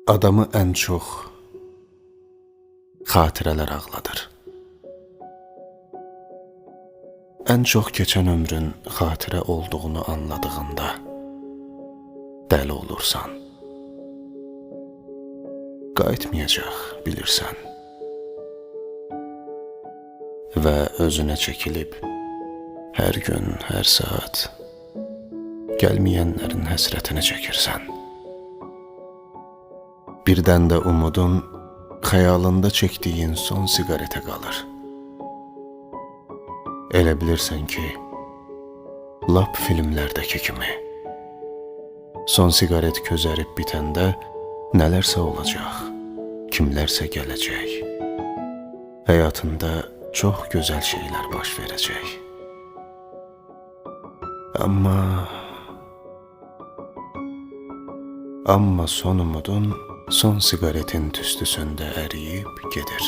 Adamı ən çox xatirələr ağladır. Ən çox keçən ömrün xatirə olduğunu anladığında dəli olursan. Qayıtmayacaq, bilirsən. Və özünə çəkilib hər gün, hər saat gəlməyənlərin həsrətini çəkirsən. Birdən də umudun xəyalında çəkdiyin son siqaretə qalır. Elə bilirsən ki, lap filmlərdəki kimi. Son siqaret közərib bitəndə nələrsə olacaq, kimlərsə gələcək. Həyatında çox gözəl şeylər baş verəcək. Amma son umudun son siqaretin tüstüsündə əriyib gedir.